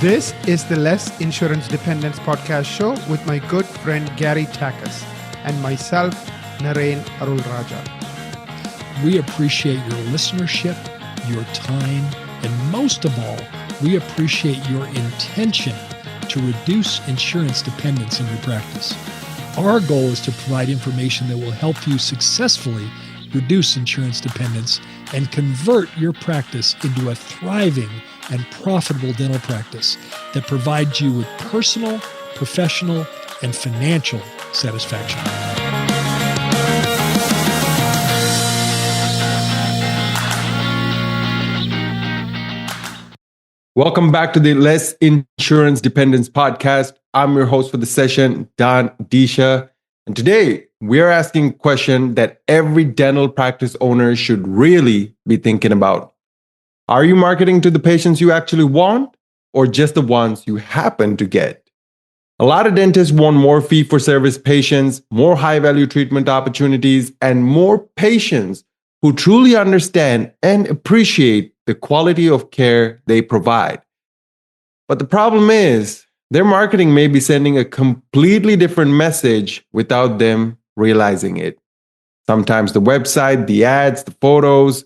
This is the Less Insurance Dependence podcast show with my good friend Gary Takas and myself, Naren Arulrajah. We appreciate your listenership, your time, and most of all, we appreciate your intention to reduce insurance dependence in your practice. Our goal is to provide information that will help you successfully reduce insurance dependence and convert your practice into a thriving and profitable dental practice that provides you with personal, professional, and financial satisfaction. Welcome back to the Less Insurance Dependence podcast. I'm your host for the session, Don Adeesha. And today we are asking a question that every dental practice owner should really be thinking about. Are you marketing to the patients you actually want or just the ones you happen to get? A lot of dentists want more fee-for-service patients, more high-value treatment opportunities, and more patients who truly understand and appreciate the quality of care they provide. But the problem is, their marketing may be sending a completely different message without them realizing it. Sometimes the website, the ads, the photos,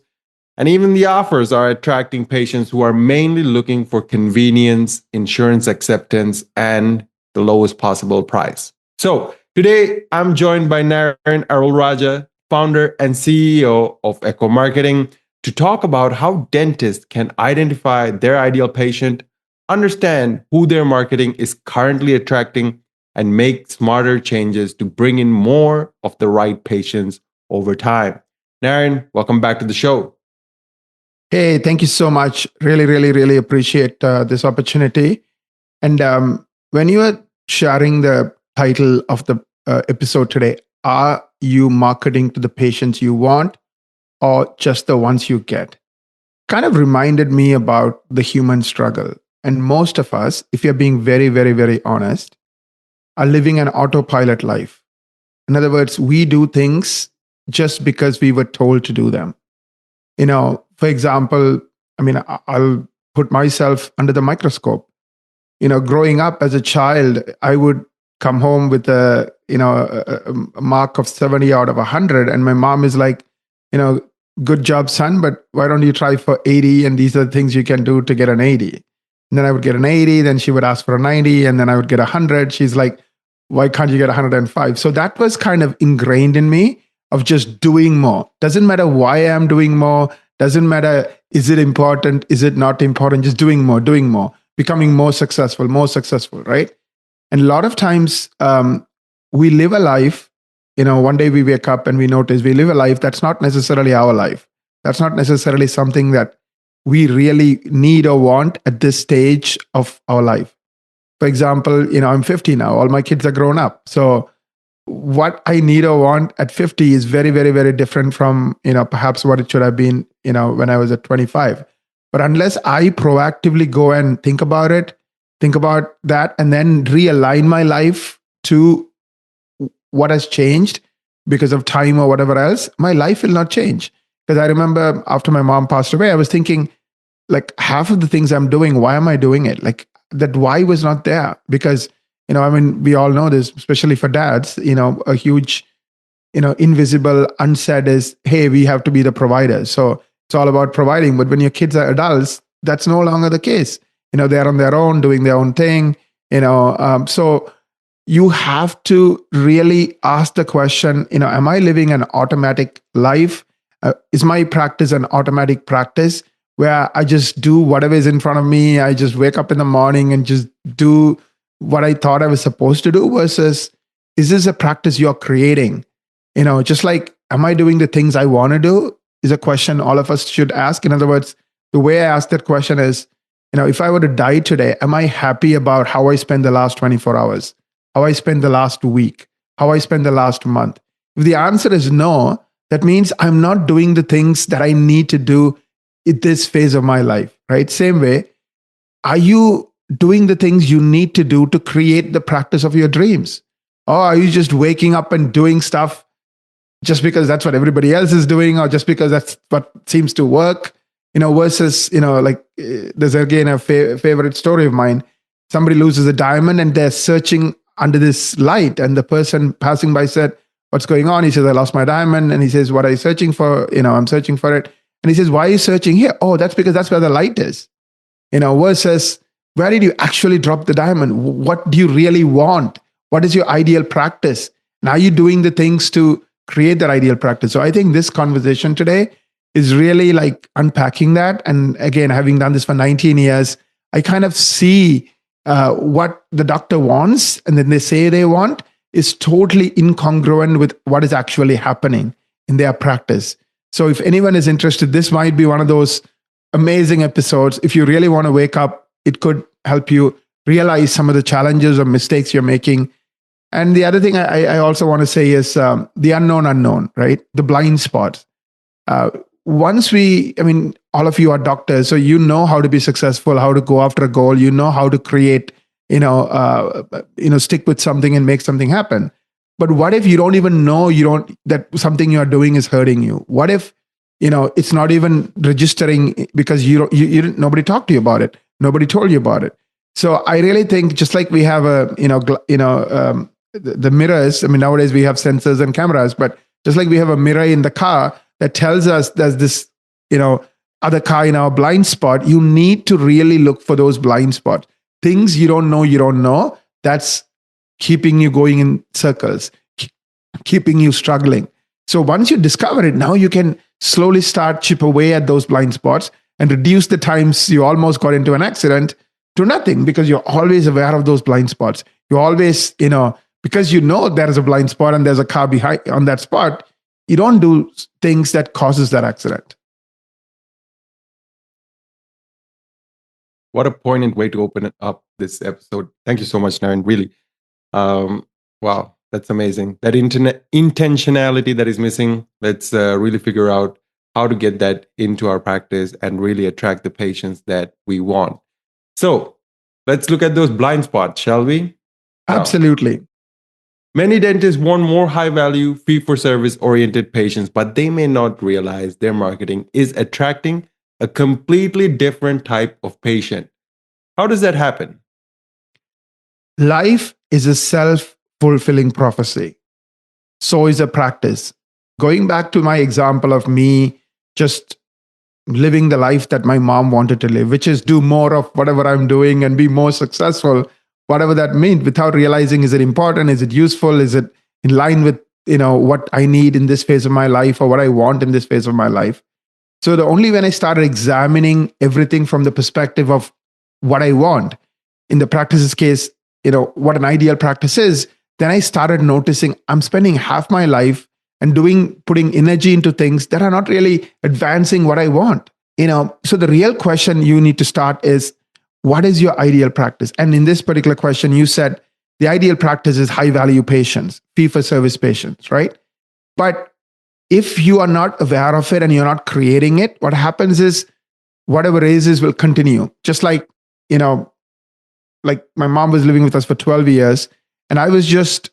and even the offers are attracting patients who are mainly looking for convenience, insurance acceptance, and the lowest possible price. So today, I'm joined by Naren Arulrajah, founder and CEO of Ekwa Marketing, to talk about how dentists can identify their ideal patient, understand who their marketing is currently attracting, and make smarter changes to bring in more of the right patients over time. Naren, welcome back to the show. Hey, thank you so much. Really appreciate this opportunity. And when you are sharing the title of the episode today, are you marketing to the patients you want or just the ones you get? Kind of reminded me about the human struggle. And most of us, if you're being very honest, are living an autopilot life. In other words, we do things just because we were told to do them. You know, for example, I'll put myself under the microscope. You know, growing up as a child, I would come home with a mark of 70 out of 100. And my mom is like, good job, son, but why don't you try for 80? And these are the things you can do to get an 80. And then I would get an 80, then she would ask for a 90, and then I would get 100. She's like, why can't you get 105? So that was kind of ingrained in me of just doing more. Doesn't matter why I'm doing more. Doesn't matter, is it important? Is it not important? Just doing more, becoming more successful, right? And a lot of times we live a life, one day we wake up and we notice we live a life that's not necessarily our life. That's not necessarily something that we really need or want at this stage of our life. For example, I'm 50 now. All my kids are grown up. So what I need or want at 50 is very different from, perhaps what it should have been, when I was at 25. But unless I proactively go and think about that, and then realign my life to what has changed because of time or whatever else, my life will not change. Because I remember after my mom passed away, I was thinking, like, half of the things I'm doing, why am I doing it? Like, that why was not there. Because we all know this, especially for dads, a huge, invisible, unsaid is, hey, we have to be the providers. So it's all about providing. But when your kids are adults, that's no longer the case. They're on their own, doing their own thing, so you have to really ask the question, am I living an automatic life? Is my practice an automatic practice where I just do whatever is in front of me? I just wake up in the morning and just do what I thought I was supposed to do, versus is this a practice you're creating? Just like, am I doing the things I want to do is a question all of us should ask. In other words, the way I ask that question is, if I were to die today, am I happy about how I spend the last 24 hours, how I spend the last week, how I spend the last month? If the answer is no, that means I'm not doing the things that I need to do in this phase of my life, right? Same way, are you doing the things you need to do to create the practice of your dreams? Or are you just waking up and doing stuff just because that's what everybody else is doing, or just because that's what seems to work? versus, there's again a favorite story of mine. Somebody loses a diamond and they're searching under this light, and the person passing by said, "What's going on?" He says, "I lost my diamond." And he says, "What are you searching for?" "I'm searching for it." And he says, "Why are you searching here?" "Oh, that's because that's where the light is." Versus, where did you actually drop the diamond? What do you really want? What is your ideal practice? And are you doing the things to create that ideal practice? So I think this conversation today is really like unpacking that. And again, having done this for 19 years, I kind of see what the doctor wants and then they say they want is totally incongruent with what is actually happening in their practice. So if anyone is interested, this might be one of those amazing episodes. If you really want to wake up, it could help you realize some of the challenges or mistakes you're making. And the other thing I also want to say is the unknown, right? The blind spots. Once all of you are doctors, so you know how to be successful, how to go after a goal, you know how to create, stick with something and make something happen. But what if you don't even know that something you are doing is hurting you? What if, it's not even registering because you nobody talked to you about it, nobody told you about it. So I really think just like we have the mirrors. Nowadays we have sensors and cameras, but just like we have a mirror in the car that tells us there's this, other car in our blind spot, you need to really look for those blind spots. Things you don't know, that's keeping you going in circles, keeping you struggling. So once you discover it, now you can slowly start chip away at those blind spots and reduce the times you almost got into an accident to nothing, because you're always aware of those blind spots. You always, because there is a blind spot and there's a car behind on that spot, you don't do things that causes that accident. What a poignant way to open up this episode. Thank you so much, Naren. Really. Wow, that's amazing. That intentionality that is missing, let's really figure out how to get that into our practice and really attract the patients that we want. So let's look at those blind spots, shall we? Absolutely. Many dentists want more high-value, fee-for-service oriented patients, but they may not realize their marketing is attracting a completely different type of patient. How does that happen? Life is a self-fulfilling prophecy. So is a practice. Going back to my example of me just living the life that my mom wanted to live, which is do more of whatever I'm doing and be more successful, whatever that means, without realizing, is it important? Is it useful? Is it in line with, what I need in this phase of my life or what I want in this phase of my life? So the only when I started examining everything from the perspective of what I want, in the practice's case, what an ideal practice is, then I started noticing I'm spending half my life and putting energy into things that are not really advancing what I want. So the real question you need to start is, what is your ideal practice? And in this particular question, you said the ideal practice is high value patients, fee for service patients, right? But if you are not aware of it and you're not creating it, what happens is whatever raises will continue. Just like, like my mom was living with us for 12 years and I was just,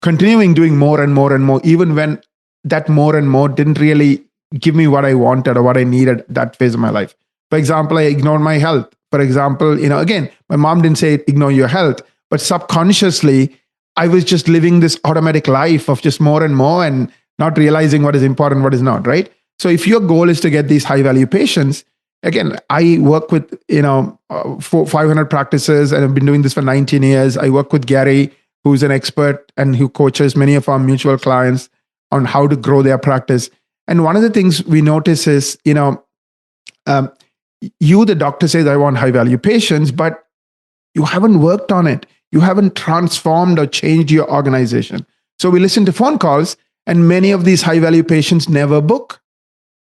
continuing doing more and more and more, even when that more and more didn't really give me what I wanted or what I needed that phase of my life. For example, I ignored my health. For example, again, my mom didn't say ignore your health, but subconsciously, I was just living this automatic life of just more and more and not realizing what is important, what is not, right? So if your goal is to get these high value patients, again, I work with, 500 practices and I've been doing this for 19 years. I work with Gary, who's an expert and who coaches many of our mutual clients on how to grow their practice. And one of the things we notice is, the doctor says, I want high value patients, but you haven't worked on it. You haven't transformed or changed your organization. So we listen to phone calls and many of these high value patients never book.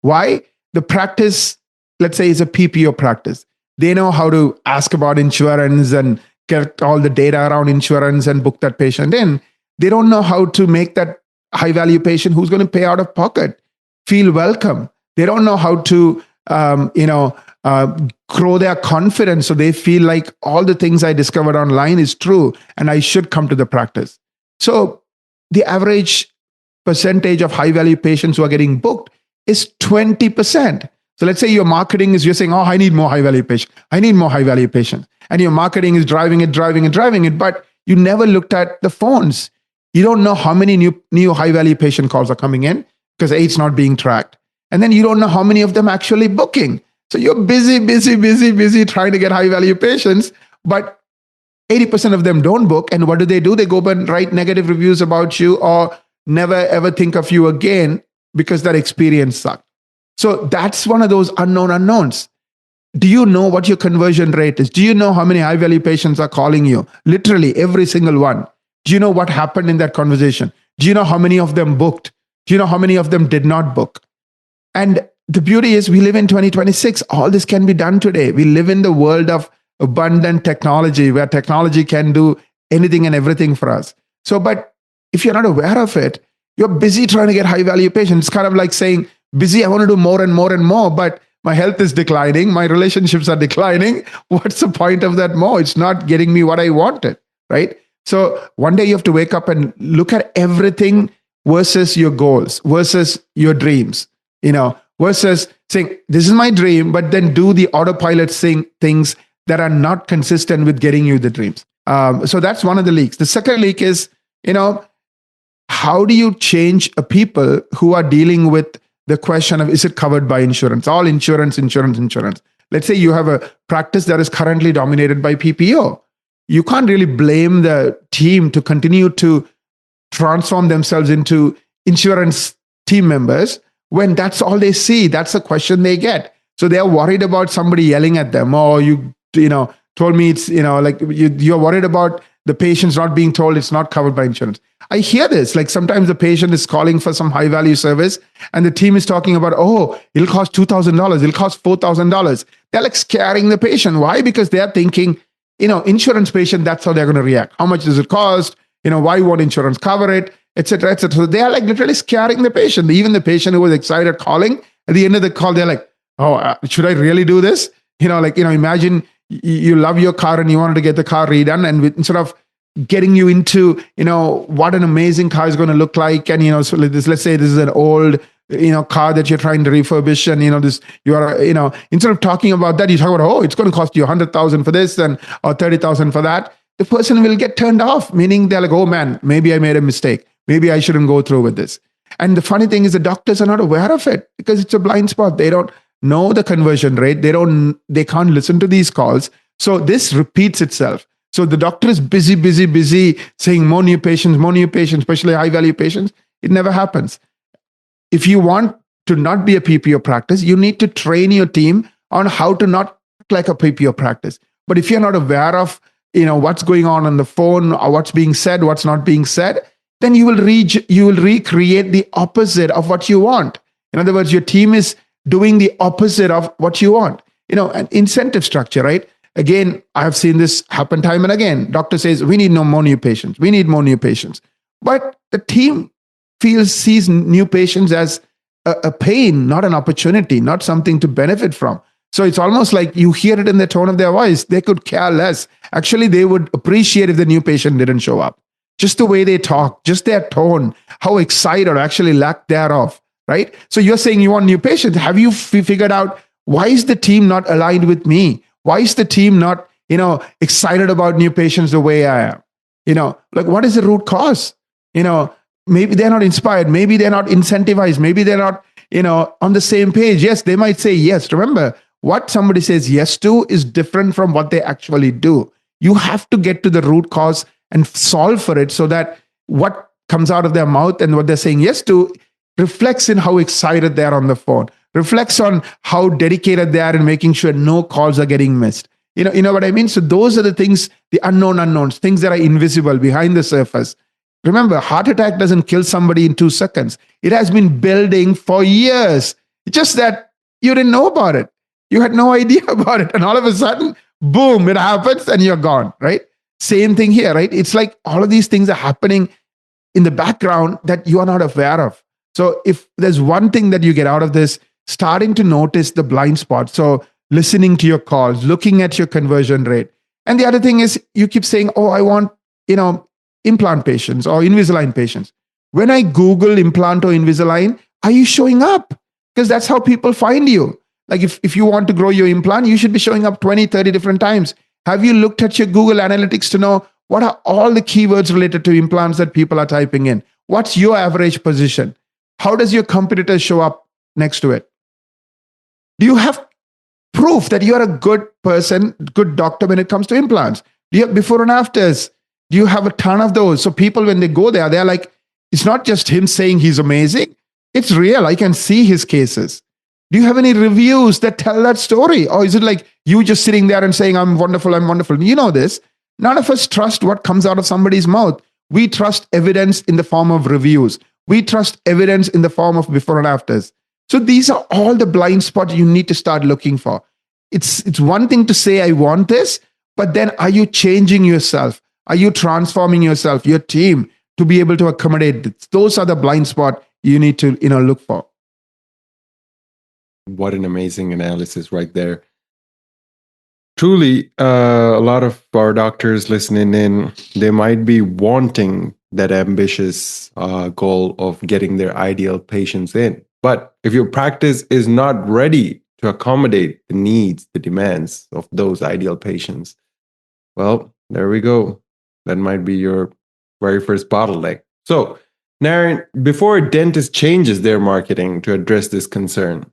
Why? The practice, let's say, is a PPO practice. They know how to ask about insurance and get all the data around insurance and book that patient in. They don't know how to make that high value patient who's going to pay out of pocket feel welcome. They don't know how to, grow their confidence so they feel like all the things I discovered online is true and I should come to the practice. So the average percentage of high value patients who are getting booked is 20%. So let's say your marketing is, you're saying, oh, I need more high value patients. I need more high value patients. And your marketing is driving it, but you never looked at the phones. You don't know how many new high value patient calls are coming in because it's not being tracked. And then you don't know how many of them actually booking. So you're busy trying to get high value patients, but 80% of them don't book. And what do? They go and write negative reviews about you or never ever think of you again because that experience sucked. So that's one of those unknown unknowns. Do you know what your conversion rate is? Do you know how many high value patients are calling you? Literally every single one. Do you know what happened in that conversation? Do you know how many of them booked? Do you know how many of them did not book? And the beauty is we live in 2026. All this can be done today. We live in the world of abundant technology where technology can do anything and everything for us. So, but if you're not aware of it, you're busy trying to get high value patients. It's kind of like saying, busy, I want to do more and more and more, but my health is declining. My relationships are declining. What's the point of that more? It's not getting me what I wanted, right? So one day you have to wake up and look at everything versus your goals, versus your dreams, versus saying, this is my dream, but then do the autopilot things that are not consistent with getting you the dreams. So that's one of the leaks. The second leak is, how do you change a people who are dealing with the question of, is it covered by insurance? All insurance. Let's say you have a practice that is currently dominated by PPO. You can't really blame the team to continue to transform themselves into insurance team members when that's all they see. That's the question they get. So they're worried about somebody yelling at them, or you told me it's, like you're worried about the patient's not being told it's not covered by insurance. I hear this, like sometimes the patient is calling for some high value service and the team is talking about, oh, it'll cost $2,000, it'll cost $4,000. They're like scaring the patient. Why? Because they're thinking, insurance patient, that's how they're going to react. How much does it cost? Why won't insurance cover it? Etc. etc. So they are like literally scaring the patient. Even the patient who was excited calling, at the end of the call, they're like, oh, should I really do this? Imagine you love your car and you wanted to get the car redone, and instead of getting you into, what an amazing car is going to look like. And, so let's say this is an old, car that you're trying to refurbish. And, instead of talking about that, you talk about, oh, it's going to cost you 100,000 for this or 30,000 for that. The person will get turned off, meaning they're like, oh man, maybe I made a mistake. Maybe I shouldn't go through with this. And the funny thing is the doctors are not aware of it because it's a blind spot. They don't know the conversion rate. They can't listen to these calls. So this repeats itself. So the doctor is busy saying more new patients, especially high value patients. It never happens. If you want to not be a PPO practice, you need to train your team on how to not act like a PPO practice. But if you're not aware of, what's going on the phone or what's being said, what's not being said, then you will recreate the opposite of what you want. In other words, your team is doing the opposite of what you want. An incentive structure, right? Again, I have seen this happen time and again. Doctor says, we need more new patients. We need more new patients. But the team sees new patients as a pain, not an opportunity, not something to benefit from. So it's almost like you hear it in the tone of their voice. They could care less. Actually, they would appreciate if the new patient didn't show up. Just the way they talk, just their tone, how excited or actually lack thereof, right? So you're saying you want new patients. Have you figured out why is the team not aligned with me? Why is the team not, excited about new patients the way I am? Like what is the root cause? Maybe they're not inspired. Maybe they're not incentivized. Maybe they're not, on the same page. Yes, they might say yes. Remember, what somebody says yes to is different from what they actually do. You have to get to the root cause and solve for it so that what comes out of their mouth and what they're saying yes to reflects in how excited they are on the phone, reflects on how dedicated they are in making sure no calls are getting missed. You know what I mean? So those are the things, the unknown unknowns, things that are invisible behind the surface. Remember, heart attack doesn't kill somebody in 2 seconds. It has been building for years. It's just that you didn't know about it. You had no idea about it. And all of a sudden, boom, it happens and you're gone, right? Same thing here, right? It's like all of these things are happening in the background that you are not aware of. So if there's one thing that you get out of this, starting to notice the blind spots. So listening to your calls, looking at your conversion rate. And the other thing is you keep saying, oh, I want, implant patients or Invisalign patients. When I Google implant or Invisalign, are you showing up? Because that's how people find you. Like if you want to grow your implant, you should be showing up 20, 30 different times. Have you looked at your Google Analytics to know what are all the keywords related to implants that people are typing in? What's your average position? How does your competitor show up next to it? Do you have proof that you're a good person, good doctor when it comes to implants? Do you have before and afters? Do you have a ton of those? So people, when they go there, they're like, it's not just him saying he's amazing. It's real. I can see his cases. Do you have any reviews that tell that story? Or is it like you just sitting there and saying, I'm wonderful, I'm wonderful? You know this. None of us trust what comes out of somebody's mouth. We trust evidence in the form of reviews. We trust evidence in the form of before and afters. So these are all the blind spots you need to start looking for. It's one thing to say, I want this, but then are you changing yourself? Are you transforming yourself, your team, to be able to accommodate this? Those are the blind spots you need to look for. What an amazing analysis right there. Truly, a lot of our doctors listening in, they might be wanting that ambitious goal of getting their ideal patients in. But if your practice is not ready to accommodate the needs, the demands of those ideal patients, well, there we go. That might be your very first bottleneck. So, Naren, before a dentist changes their marketing to address this concern,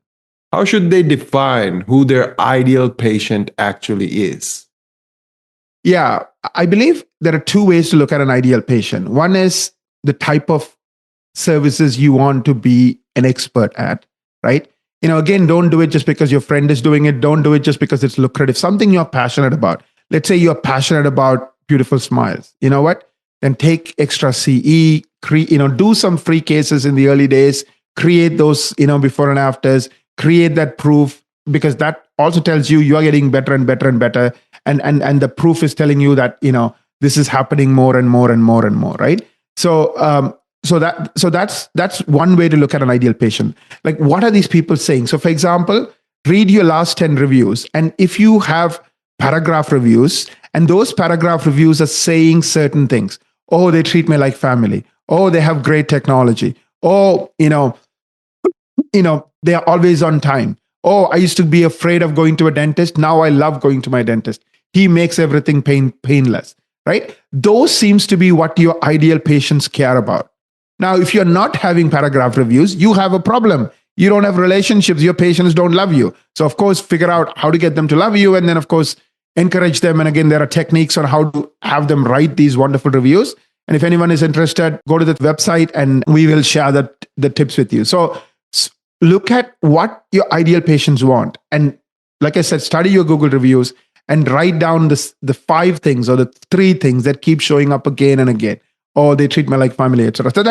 how should they define who their ideal patient actually is? Yeah, I believe there are two ways to look at an ideal patient. One is the type of services you want to be an expert at, right? Again, don't do it just because your friend is doing it. Don't do it just because it's lucrative. Something you're passionate about. Let's say you're passionate about beautiful smiles. You know what? Then take extra CE, do some free cases in the early days, create those, before and afters, create that proof, because that also tells you are getting better and better and better. And the proof is telling you that, this is happening more and more and more and more, right? So that's one way to look at an ideal patient. Like, what are these people saying? So for example, read your last 10 reviews. And if you have paragraph reviews, and those paragraph reviews are saying certain things. Oh, they treat me like family. Oh, they have great technology. Oh, they are always on time. Oh, I used to be afraid of going to a dentist. Now I love going to my dentist. He makes everything painless, right? Those seems to be what your ideal patients care about. Now, if you're not having paragraph reviews, you have a problem. You don't have relationships. Your patients don't love you. So, of course, figure out how to get them to love you. And then, of course, encourage them. And again, there are techniques on how to have them write these wonderful reviews. And if anyone is interested, go to the website and we will share the tips with you. So look at what your ideal patients want. And like I said, study your Google reviews and write down the 5 things or the 3 things that keep showing up again and again. Oh, they treat me like family, etc. So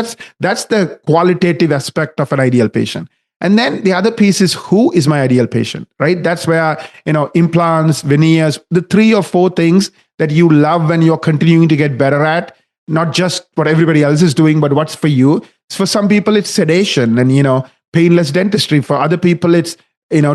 that's the qualitative aspect of an ideal patient. And then the other piece is, who is my ideal patient, right? That's where, implants, veneers, the 3 or 4 things that you love and you're continuing to get better at, not just what everybody else is doing, but what's for you. For some people, it's sedation and, painless dentistry. For other people, it's,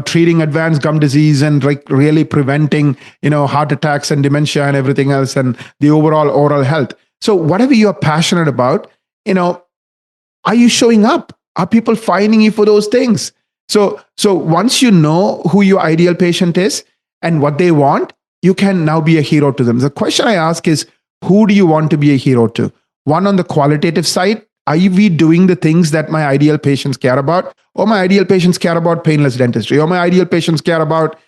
treating advanced gum disease and like really preventing, heart attacks and dementia and everything else, and the overall oral health. So whatever you're passionate about, are you showing up? Are people finding you for those things? So once you know who your ideal patient is and what they want, you can now be a hero to them. The question I ask is, who do you want to be a hero to? One, on the qualitative side, are we doing the things that my ideal patients care about? Or my ideal patients care about painless dentistry? Or my ideal patients care about,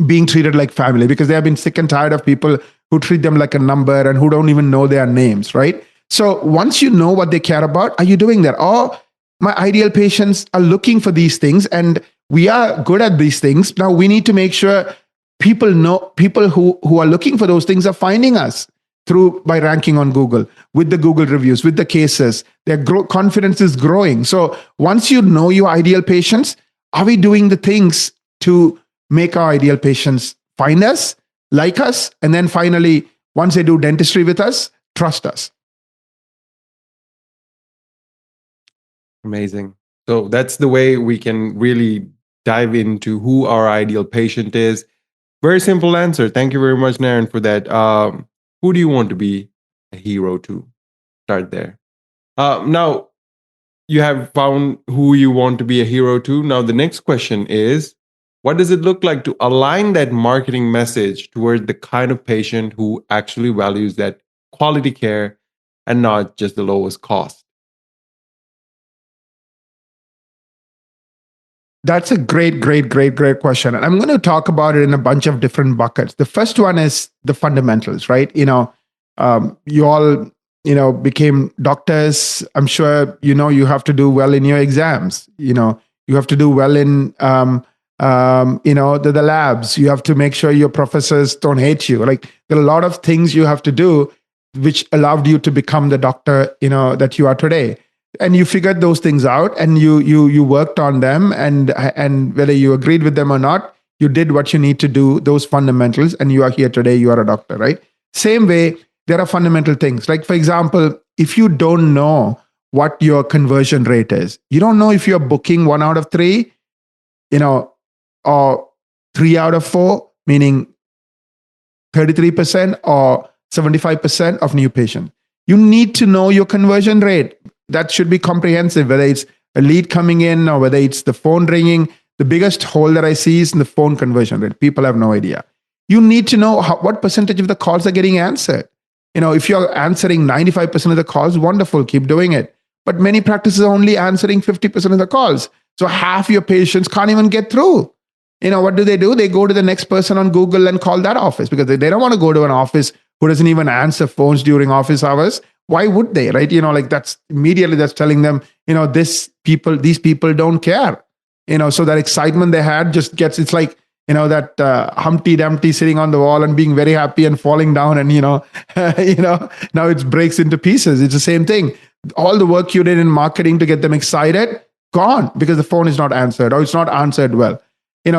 being treated like family, because they have been sick and tired of people who treat them like a number and who don't even know their names, right? So once you know what they care about, are you doing that? Or my ideal patients are looking for these things and we are good at these things. Now we need to make sure people who are looking for those things are finding us by ranking on Google, with the Google reviews, with the cases. Their confidence is growing. So once you know your ideal patients, are we doing the things to make our ideal patients find us, like us, and then finally, once they do dentistry with us, trust us? Amazing. So that's the way we can really dive into who our ideal patient is. Very simple answer. Thank you very much, Naren, for that. Who do you want to be a hero to? Start there. Now, you have found who you want to be a hero to. Now, the next question is, what does it look like to align that marketing message toward the kind of patient who actually values that quality care and not just the lowest cost? That's a great question. And I'm going to talk about it in a bunch of different buckets. The first one is the fundamentals, right? You all, became doctors. I'm sure, you have to do well in your exams. You have to do well in, the labs. You have to make sure your professors don't hate you. Like, there are a lot of things you have to do, which allowed you to become the doctor, that you are today. And you figured those things out, and you worked on them, and whether you agreed with them or not, you did what you need to do, those fundamentals, and you are here today. You are a doctor, right? Same way, there are fundamental things. Like, for example, if you don't know what your conversion rate is, you don't know if you're booking 1 out of 3, or 3 out of 4, meaning 33% or 75% of new patients. You need to know your conversion rate. That should be comprehensive, whether it's a lead coming in or whether it's the phone ringing. The biggest hole that I see is in the phone conversion rate. People have no idea. You need to know what percentage of the calls are getting answered. If you're answering 95% of the calls, wonderful, keep doing it. But many practices are only answering 50% of the calls. So half your patients can't even get through. What do? They go to the next person on Google and call that office, because they don't want to go to an office who doesn't even answer phones during office hours. Why would they, right? That's telling them, these people don't care. So that excitement they had just gets, it's like, that Humpty Dumpty sitting on the wall and being very happy and falling down, and, now it breaks into pieces. It's the same thing. All the work you did in marketing to get them excited, gone, because the phone is not answered, or it's not answered well.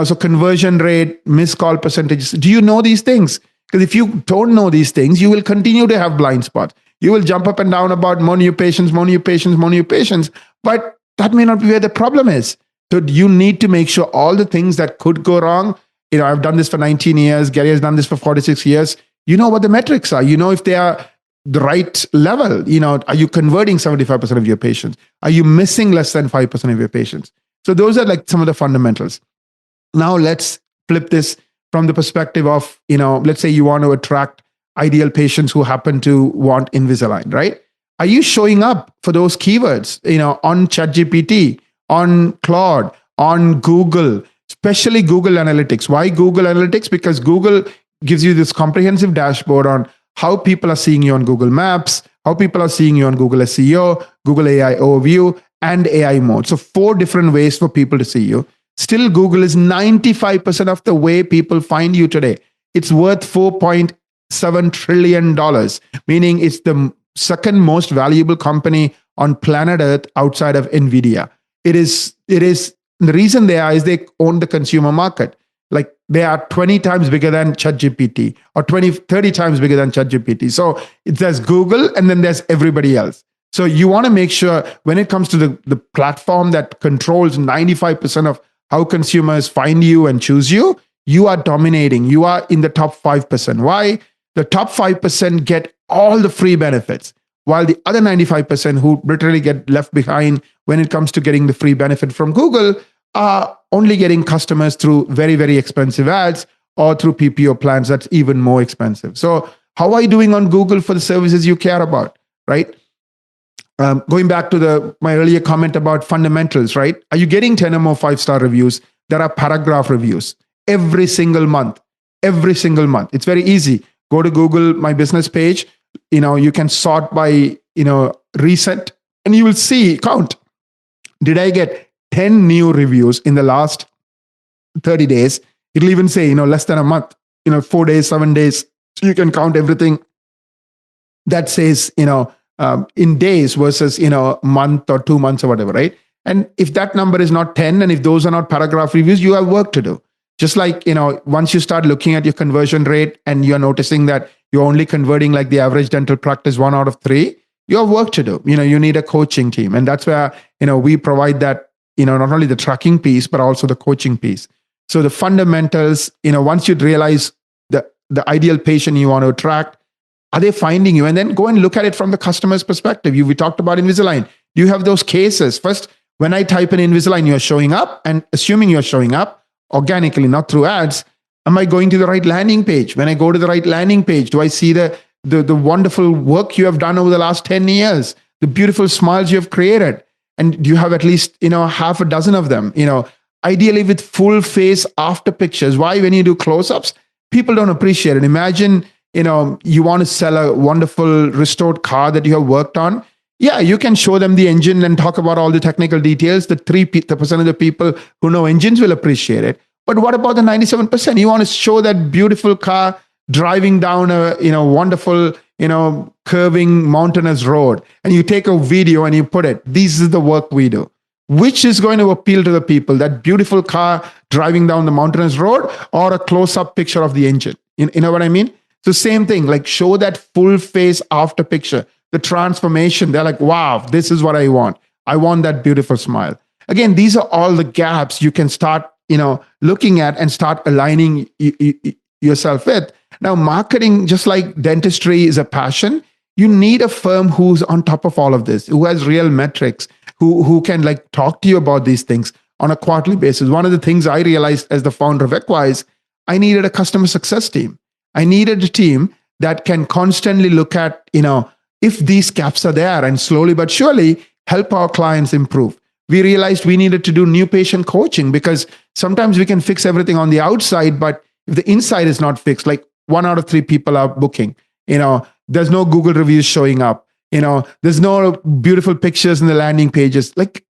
So conversion rate, missed call percentages. Do you know these things? Because if you don't know these things, you will continue to have blind spots. You will jump up and down about more new patients. But that may not be where the problem is. So you need to make sure all the things that could go wrong. I've done this for 19 years. Gary has done this for 46 years. You know what the metrics are. You know if they are the right level. Are you converting 75% of your patients? Are you missing less than 5% of your patients? So those are like some of the fundamentals. Now let's flip this from the perspective of, let's say you want to attract ideal patients who happen to want Invisalign, right? Are you showing up for those keywords, on ChatGPT, on Claude, on Google, especially Google Analytics? Why Google Analytics? Because Google gives you this comprehensive dashboard on how people are seeing you on Google Maps, how people are seeing you on Google SEO, Google AI Overview, and AI Mode. So 4 different ways for people to see you. Still, Google is 95% of the way people find you today. It's worth $4.7 trillion, meaning it's the second most valuable company on planet Earth outside of NVIDIA. It is the reason they are is they own the consumer market. Like, they are 20 times bigger than ChatGPT, or 30 times bigger than ChatGPT. So there's Google, and then there's everybody else. So you want to make sure when it comes to the platform that controls 95% of how consumers find you and choose you, you are dominating. You are in the top 5%. Why? The top 5% get all the free benefits, while the other 95% who literally get left behind when it comes to getting the free benefit from Google are only getting customers through very, very expensive ads, or through PPO plans that's even more expensive. So how are you doing on Google for the services you care about, right? Going back to my earlier comment about fundamentals, right? Are you getting 10 or more 5-star reviews? There are paragraph reviews every single month. It's very easy. Go to Google My Business page. You can sort by, recent, and you will see, count. Did I get 10 new reviews in the last 30 days? It'll even say, less than a month, 4 days, 7 days. So you can count everything that says, in days versus, month or 2 months or whatever, right? And if that number is not 10, and if those are not paragraph reviews, you have work to do. Just like, once you start looking at your conversion rate and you're noticing that you're only converting like the average dental practice 1 out of 3, you have work to do. You need a coaching team. And that's where, we provide that, not only the tracking piece, but also the coaching piece. So the fundamentals, once you realize the ideal patient you want to attract, are they finding you? And then go and look at it from the customer's perspective. We talked about Invisalign. Do you have those cases? First, when I type in Invisalign, you're showing up, and assuming you're showing up organically, not through ads, am I going to the right landing page? When I go to the right landing page, do I see the wonderful work you have done over the last 10 years, the beautiful smiles you have created? And do you have at least, half a dozen of them, ideally with full face after pictures? Why? When you do close-ups, people don't appreciate it. Imagine, you want to sell a wonderful restored car that you have worked on. Yeah, you can show them the engine and talk about all the technical details. The 3% of the people who know engines will appreciate it. But what about the 97%? You want to show that beautiful car driving down a wonderful curving mountainous road, and you take a video and you put it. This is the work we do. Which is going to appeal to the people? That beautiful car driving down the mountainous road, or a close-up picture of the engine? You know what I mean? So same thing. Like, show that full face after picture, the transformation. They're like, wow, this is what I want. I want that beautiful smile. Again, these are all the gaps you can start looking at and start aligning yourself with. Now, marketing, just like dentistry, is a passion. You need a firm who's on top of all of this, who has real metrics, who can like talk to you about these things on a quarterly basis. One of the things I realized as the founder of Ekwa is I needed a customer success team. I needed a team that can constantly look at, if these gaps are there, and slowly but surely help our clients improve. We realized we needed to do new patient coaching, because sometimes we can fix everything on the outside, but if the inside is not fixed, like 1 out of 3 people are booking, there's no Google reviews showing up, there's no beautiful pictures in the landing pages. Like,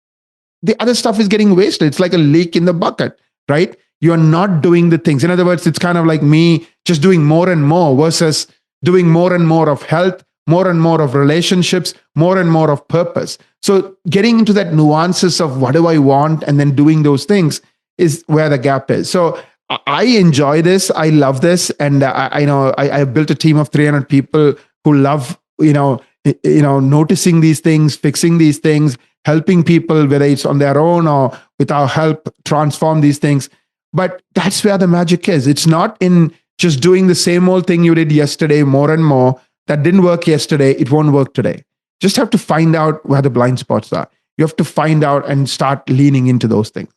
the other stuff is getting wasted. It's like a leak in the bucket, right? You're not doing the things. In other words, it's kind of like me just doing more and more versus doing more and more of health, more and more of relationships, more and more of purpose. So getting into that nuances of what do I want, and then doing those things, is where the gap is. So I enjoy this. I love this. And I know I built a team of 300 people who love, noticing these things, fixing these things, helping people, whether it's on their own or with our help, transform these things. But that's where the magic is. It's not in just doing the same old thing you did yesterday more and more. That didn't work yesterday. It won't work today. Just have to find out where the blind spots are. You have to find out and start leaning into those things.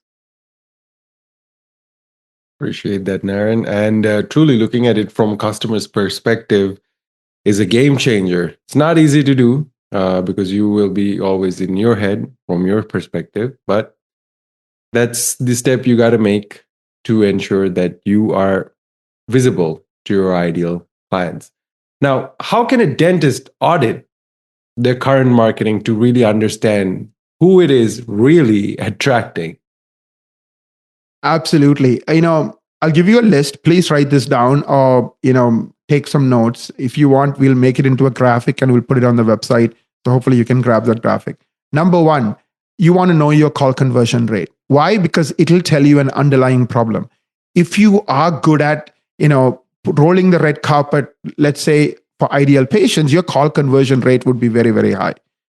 Appreciate that, Naren. And truly looking at it from a customer's perspective is a game changer. It's not easy to do because you will be always in your head from your perspective, but that's the step you got to make to ensure that you are visible to your ideal clients. Now, how can a dentist audit their current marketing to really understand who it is really attracting? Absolutely. I'll give you a list. Please write this down, or, take some notes. If you want, we'll make it into a graphic and we'll put it on the website. So hopefully you can grab that graphic. Number one, you want to know your call conversion rate. Why? Because it'll tell you an underlying problem. If you are good at, rolling the red carpet, let's say for ideal patients, your call conversion rate would be very, very high.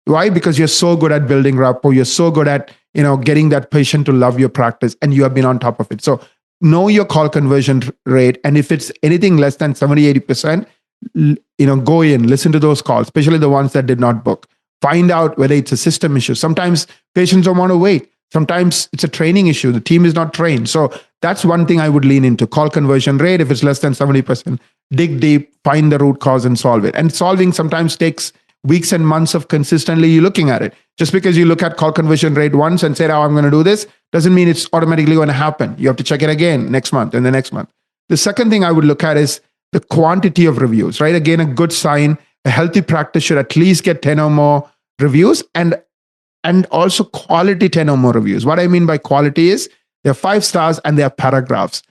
Why? Because you're so good at building rapport. You're so good at, getting that patient to love your practice, and you have been on top of it. So know your call conversion rate. And if it's anything less than 70, 80%, go in, listen to those calls, especially the ones that did not book. Find out whether it's a system issue. Sometimes patients don't want to wait. Sometimes it's a training issue. The team is not trained. So that's one thing I would lean into. Call conversion rate. If it's less than 70%, dig deep, find the root cause and solve it. And solving sometimes takes weeks and months of consistently looking at it. Just because you look at call conversion rate once and say, oh, I'm going to do this, doesn't mean it's automatically going to happen. You have to check it again next month and the next month. The second thing I would look at is the quantity of reviews, right? Again, a good sign. A healthy practice should at least get 10 or more reviews, and also quality 10 or more reviews. What I mean by quality is they're 5 stars and they're paragraphs,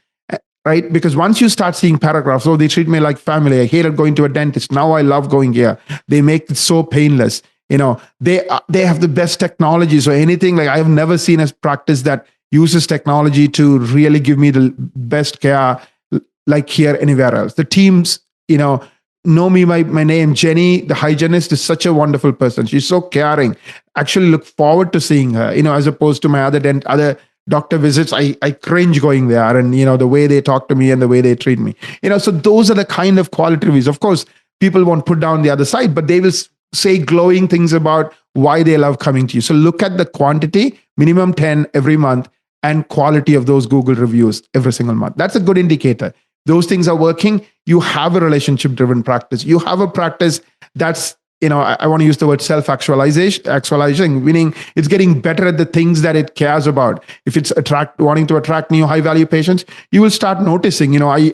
right? Because once you start seeing paragraphs, they treat me like family. I hated going to a dentist. Now I love going here. They make it so painless. They have the best technology. So anything, like, I have never seen a practice that uses technology to really give me the best care like here anywhere else. The teams, know me, my name, Jenny, the hygienist, is such a wonderful person. She's so caring. Actually look forward to seeing her, as opposed to my other doctor visits. I cringe going there, and, the way they talk to me and the way they treat me, so those are the kind of quality reviews. Of course, people won't put down the other side, but they will say glowing things about why they love coming to you. So look at the quantity, minimum 10 every month, and quality of those Google reviews every single month. That's a good indicator. Those things are working. You have a relationship driven practice. You have a practice that's, I want to use the word actualizing, meaning it's getting better at the things that it cares about. If it's wanting to attract new high value patients, you will start noticing, I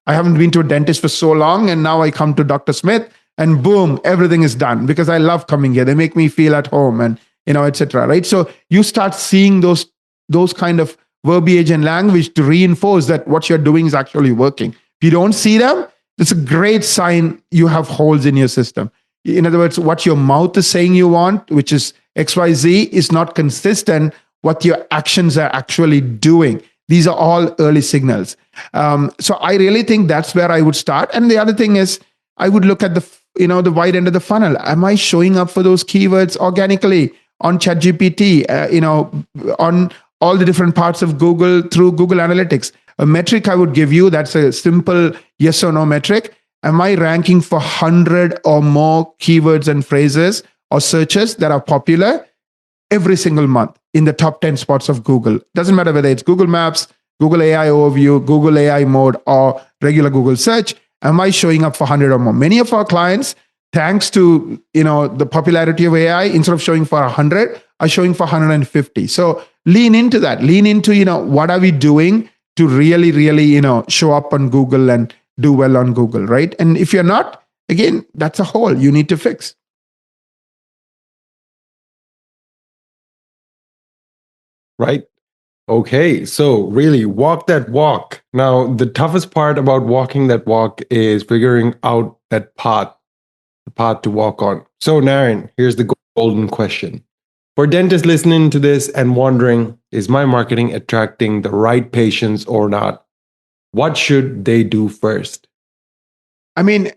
haven't been to a dentist for so long, and now I come to Dr. Smith, and boom, everything is done because I love coming here. They make me feel at home, and etc. Right? So you start seeing those kind of verbiage and language to reinforce that what you're doing is actually working. If you don't see them, it's a great sign you have holes in your system. In other words, what your mouth is saying you want, which is XYZ, is not consistent what your actions are actually doing. These are all early signals. So I really think that's where I would start. And the other thing is, I would look at the wide end of the funnel. Am I showing up for those keywords organically on ChatGPT, on all the different parts of Google through Google Analytics? A metric I would give you, that's a simple yes or no metric. Am I ranking for 100 or more keywords and phrases or searches that are popular every single month in the top 10 spots of Google? Doesn't matter whether it's Google Maps, Google AI Overview, Google AI Mode, or regular Google search. Am I showing up for 100 or more? Many of our clients, thanks to the popularity of AI, instead of showing for 100, are showing for 150. So lean into that. Lean into what are we doing to really, really show up on Google and do well on Google, right? And if you're not, again, that's a hole you need to fix. Right. Okay. So really walk that walk. Now, the toughest part about walking that walk is figuring out that path, the path to walk on. So Naren, here's the golden question. For dentists listening to this and wondering, is my marketing attracting the right patients or not? What should they do first? I mean,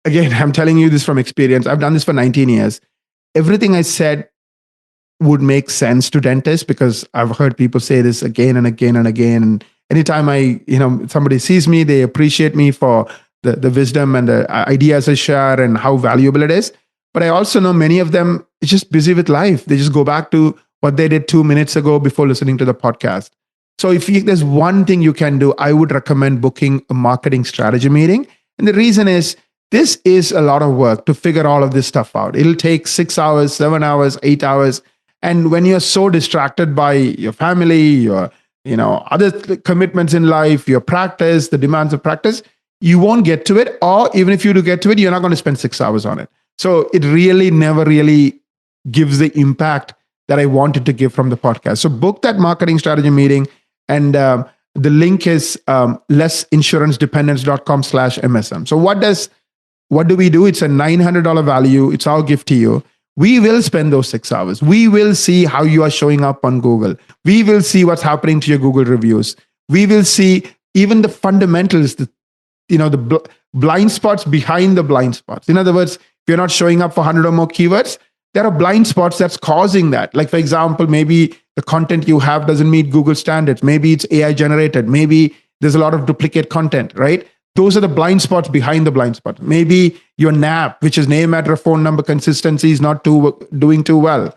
again, I'm telling you this from experience. I've done this for 19 years. Everything I said would make sense to dentists because I've heard people say this again and again and again. And anytime somebody sees me, they appreciate me for the wisdom and the ideas I share and how valuable it is. But I also know many of them are just busy with life. They just go back to what they did 2 minutes ago before listening to the podcast. So if there's one thing you can do, I would recommend booking a marketing strategy meeting. And the reason is, this is a lot of work to figure all of this stuff out. It'll take 6 hours, 7 hours, 8 hours. And when you're so distracted by your family, your other commitments in life, your practice, the demands of practice, you won't get to it. Or even if you do get to it, you're not going to spend 6 hours on it. So it really never really gives the impact that I wanted to give from the podcast. So book that marketing strategy meeting. And the link is lessinsurancedependence.com/MSM. So what do we do? It's a $900 value. It's our gift to you. We will spend those 6 hours. We will see how you are showing up on Google. We will see what's happening to your Google reviews. We will see even the fundamentals, the blind spots behind the blind spots. In other words, if you're not showing up for 100 or more keywords, there are blind spots that's causing that. Like, for example, maybe the content you have doesn't meet Google standards. Maybe it's AI generated. Maybe there's a lot of duplicate content, right? Those are the blind spots behind the blind spot. Maybe your NAP, which is name, address, phone number consistency, is not doing too well.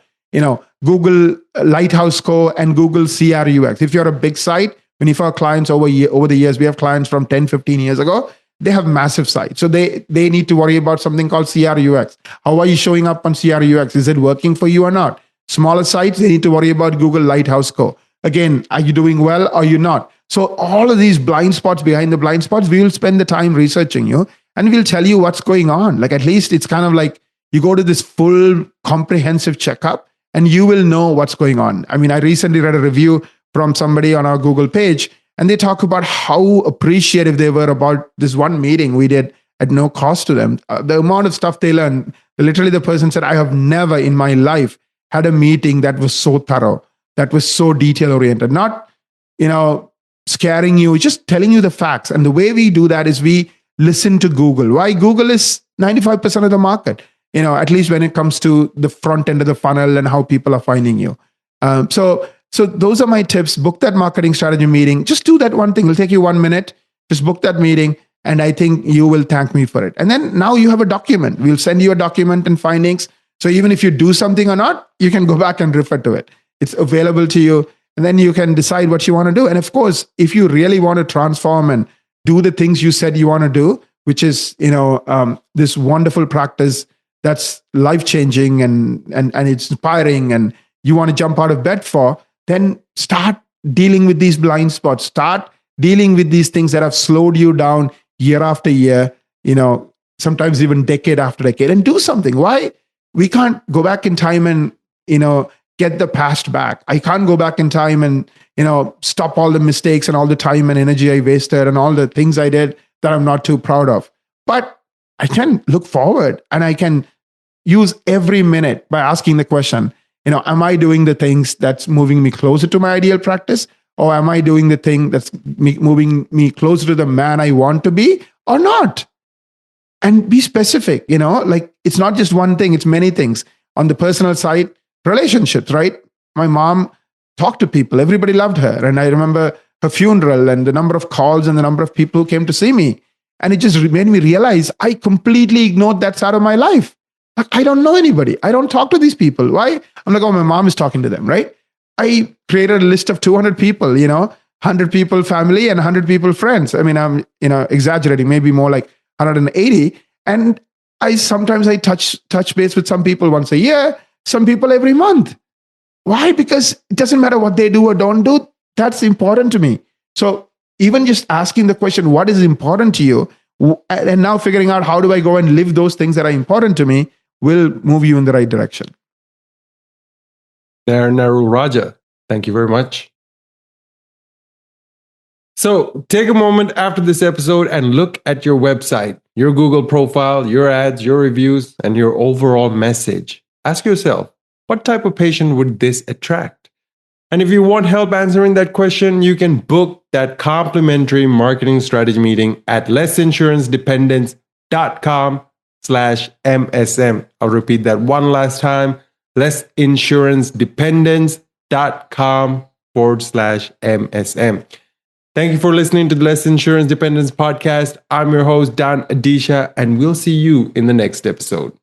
Google Lighthouse Score and Google CRUX. If you're a big site, many of our clients over the years, we have clients from 10, 15 years ago, they have massive sites. So they need to worry about something called CRUX. How are you showing up on CRUX? Is it working for you or not? Smaller sites, they need to worry about Google Lighthouse Score. Again, are you doing well or are you not? So all of these blind spots behind the blind spots, we will spend the time researching you and we'll tell you what's going on. Like, at least it's kind of like you go to this full comprehensive checkup and you will know what's going on. I mean, I recently read a review from somebody on our Google page, and they talk about how appreciative they were about this one meeting we did at no cost to them. The amount of stuff they learned, literally the person said, I have never in my life had a meeting that was so thorough, that was so detail oriented, not, scaring you, just telling you the facts. And the way we do that is we listen to Google. Why? Google is 95% of the market, at least when it comes to the front end of the funnel and how people are finding you. So those are my tips. Book that marketing strategy meeting. Just do that one thing. It'll take you 1 minute. Just book that meeting And I think you will thank me for it. And then now you have a document. We'll send you a document and findings. So even if you do something or not, you can go back and refer to it. It's available to you. And then you can decide what you want to do. And of course, if you really want to transform and do the things you said you want to do, which is, this wonderful practice that's life-changing and it's inspiring, and you want to jump out of bed for, then start dealing with these blind spots. Start dealing with these things that have slowed you down year after year, sometimes even decade after decade, and do something. Why? We can't go back in time and, get the past back. I can't go back in time and, stop all the mistakes and all the time and energy I wasted and all the things I did that I'm not too proud of. But I can look forward, and I can use every minute by asking the question, am I doing the things that's moving me closer to my ideal practice? Or am I doing the thing that's moving me closer to the man I want to be or not? And be specific, it's not just one thing, it's many things. On the personal side, relationships, right? My mom talked to people, everybody loved her. And I remember her funeral and the number of calls and the number of people who came to see me. And it just made me realize I completely ignored that side of my life. Like, I don't know anybody. I don't talk to these people. Why? I'm like, oh, my mom is talking to them, right? I created a list of 200 people, 100 people family and 100 people friends. I mean, I'm, exaggerating, maybe more like 180. And I touch base with some people once a year, some people every month. Why? Because it doesn't matter what they do or don't do. That's important to me. So even just asking the question, what is important to you? And now figuring out how do I go and live those things that are important to me will move you in the right direction. Naren Arulrajah, thank you very much. So take a moment after this episode and look at your website, your Google profile, your ads, your reviews, and your overall message. Ask yourself, what type of patient would this attract? And if you want help answering that question, you can book that complimentary marketing strategy meeting at lessinsurancedependence.com/MSM. I'll repeat that one last time, lessinsurancedependence.com/MSM. Thank you for listening to the Less Insurance Dependence Podcast. I'm your host, Don Adeesha, and we'll see you in the next episode.